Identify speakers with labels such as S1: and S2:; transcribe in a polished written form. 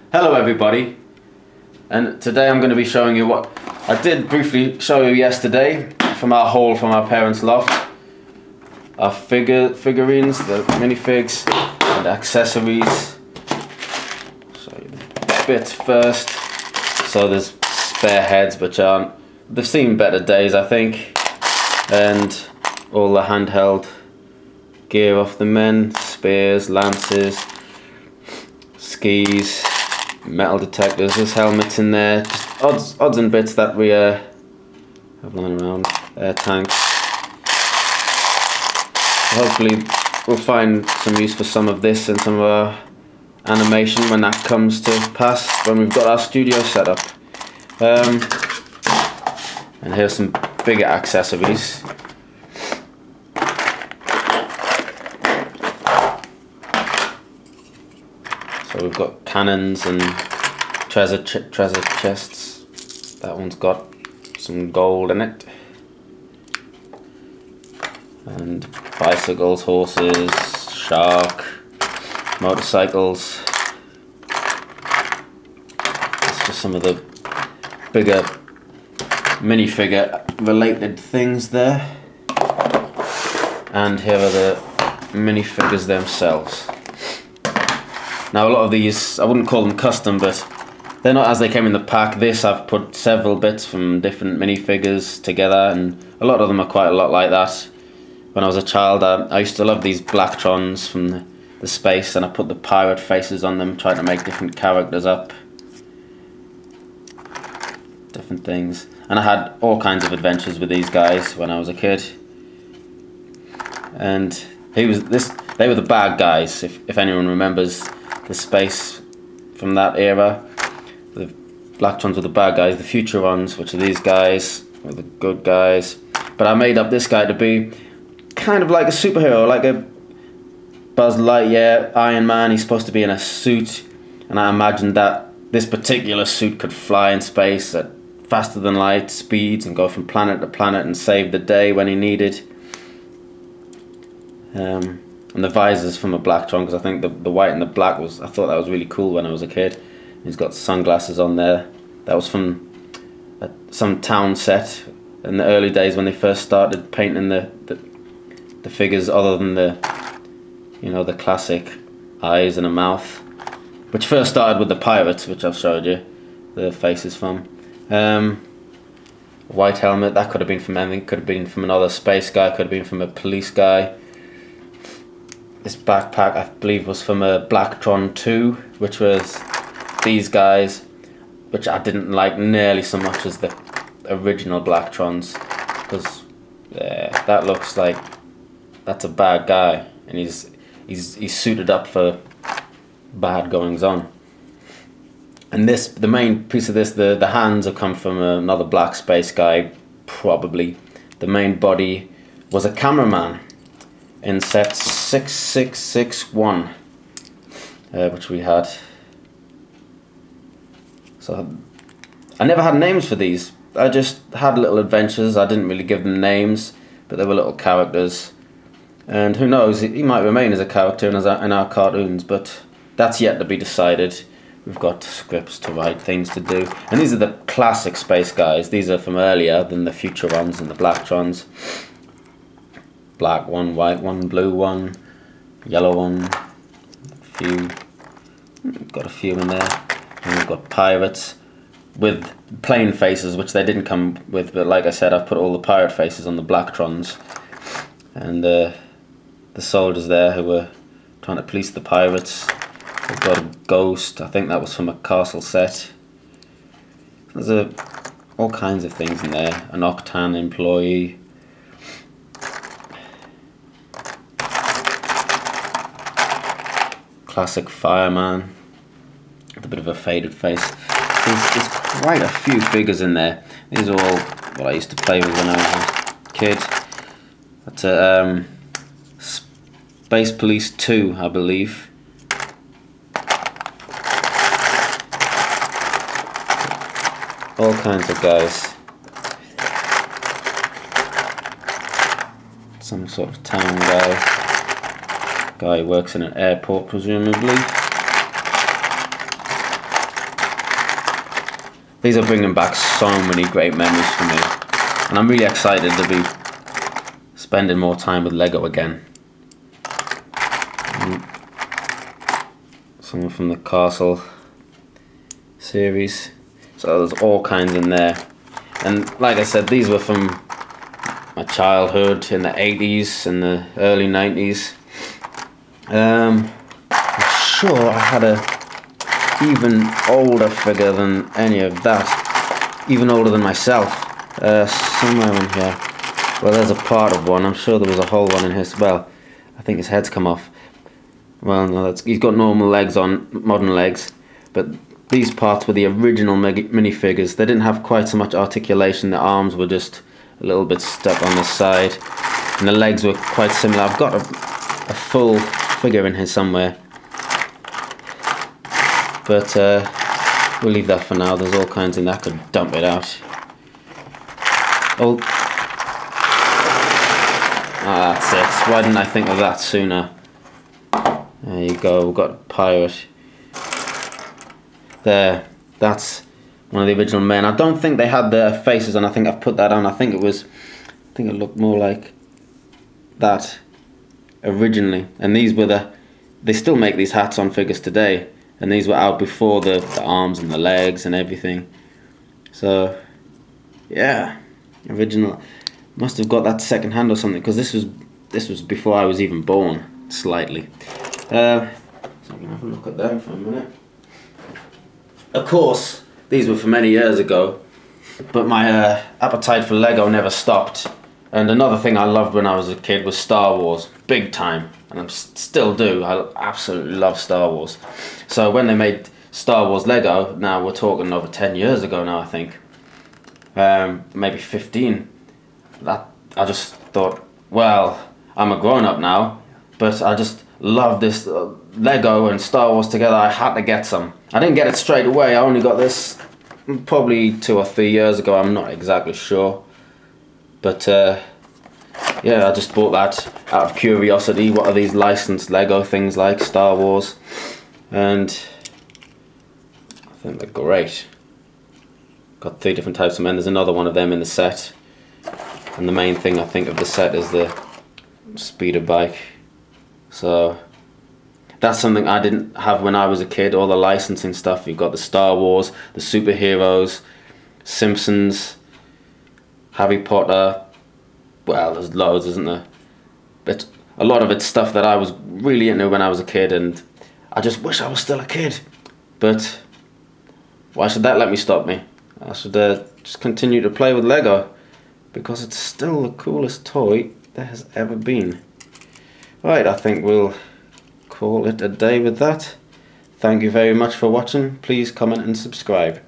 S1: Hello everybody, and today I'm going to be showing you what I did briefly show you yesterday from our haul from our parents' loft. Our figurines, the minifigs and accessories. Show you the bits first. So there's spare heads which aren't, they've seen better days I think, and all the handheld gear off the men, spears, lances, skis, metal detectors, there's helmets in there, just odds and bits that we have lying around, air tanks. So hopefully we'll find some use for some of this and some of our animation when that comes to pass, when we've got our studio set up. And here's some bigger accessories. So we've got cannons and treasure chests. That one's got some gold in it. And bicycles, horses, shark, motorcycles. It's just some of the bigger minifigure related things there. And here are the minifigures themselves. Now a lot of these, I wouldn't call them custom, but they're not as they came in the pack. This, I've put several bits from different minifigures together, and a lot of them are quite a lot like that. When I was a child, I used to love these Blacktron from the space, and I put the pirate faces on them, trying to make different characters up. Different things. And I had all kinds of adventures with these guys when I was a kid. And they were the bad guys, if anyone remembers the space from that era. The Blacktron were the bad guys, the future ones, which are these guys, were the good guys. But I made up this guy to be kind of like a superhero, like a Buzz Lightyear, Iron Man. He's supposed to be in a suit, and I imagined that this particular suit could fly in space at faster than light speeds and go from planet to planet and save the day when he needed. And the visor's from a Blacktron, because I think the white and the black I thought that was really cool when I was a kid. He's got sunglasses on there. That was from some town set in the early days when they first started painting the figures, other than the classic eyes and a mouth, which first started with the pirates, which I've showed you the faces from. White helmet, that could have been from anything. Could have been from another space guy, could have been from a police guy. This backpack, I believe, was from a Blacktron 2, which was these guys, which I didn't like nearly so much as the original Blacktrons, because that looks like that's a bad guy, and he's suited up for bad goings on. And this, the main piece of this, the hands have come from another black space guy, probably. The main body was a cameraman in set 6661, which we had. So I never had names for these. I just had little adventures. I didn't really give them names, but they were little characters. And who knows, he might remain as a character in our cartoons, but that's yet to be decided. We've got scripts to write, things to do. And these are the classic space guys. These are from earlier than the future ones and the Blacktrons. Black one, white one, blue one, yellow one, got a few in there. And we've got pirates with plain faces, which they didn't come with, but like I said, I've put all the pirate faces on the Blacktrons. And the soldiers there who were trying to police the pirates. We've got a ghost, I think that was from a castle set. There's all kinds of things in there. An Octan employee. Classic fireman. With a bit of a faded face. There's quite a few figures in there. These are all what I used to play with when I was a kid. That's a Space Police 2, I believe. All kinds of guys. Some sort of town guy. Guy who works in an airport, presumably. these are bringing back so many great memories for me, and I'm really excited to be spending more time with Lego again. Some from the Castle series, so there's all kinds in there. And like I said, these were from my childhood in the 80s and the early 90s. I'm sure I had a even older figure than any of that, even older than myself, somewhere in here. Well, there's a part of one. I'm sure there was a whole one in here as well. I think his head's come off. Well, no, he's got normal legs on, modern legs, but these parts were the original minifigures. They didn't have quite so much articulation. The arms were just a little bit stuck on the side, and the legs were quite similar. I've got a full figure in here somewhere, but we'll leave that for now. There's all kinds in that. I could dump it out. Oh, that's it. Why didn't I think of that sooner? There you go, we've got Pirate. There, that's one of the original men. I don't think they had their faces on. I think I've put that on. I think it looked more like that originally. And these were they still make these hats on figures today. And these were out before the arms and the legs and everything. So, yeah, original. Must have got that second hand or something, because this was before I was even born, slightly. So we can have a look at them for a minute. Of course, these were from many years ago, but my appetite for Lego never stopped. And another thing I loved when I was a kid was Star Wars, big time, and I still do. I absolutely love Star Wars. So when they made Star Wars Lego, now we're talking over 10 years ago now, I think, maybe 15. That I just thought, well, I'm a grown-up now, but I just love this Lego and Star Wars together. I had to get some. I didn't get it straight away. I only got this probably 2 or 3 years ago. I'm not exactly sure, but yeah, I just bought that out of curiosity. What are these licensed Lego things like Star Wars? And I think they're great. Got 3 different types of men. There's another one of them in the set, and the main thing I think of the set is the speeder bike. So that's something I didn't have when I was a kid. All the licensing stuff. You've got the Star Wars, the superheroes, Simpsons, Harry Potter. Well, there's loads, isn't there? But a lot of it's stuff that I was really into when I was a kid, and I just wish I was still a kid. But why should that let me stop me? I should just continue to play with Lego, because it's still the coolest toy there has ever been. Right, I think we'll call it a day with that. Thank you very much for watching. Please comment and subscribe.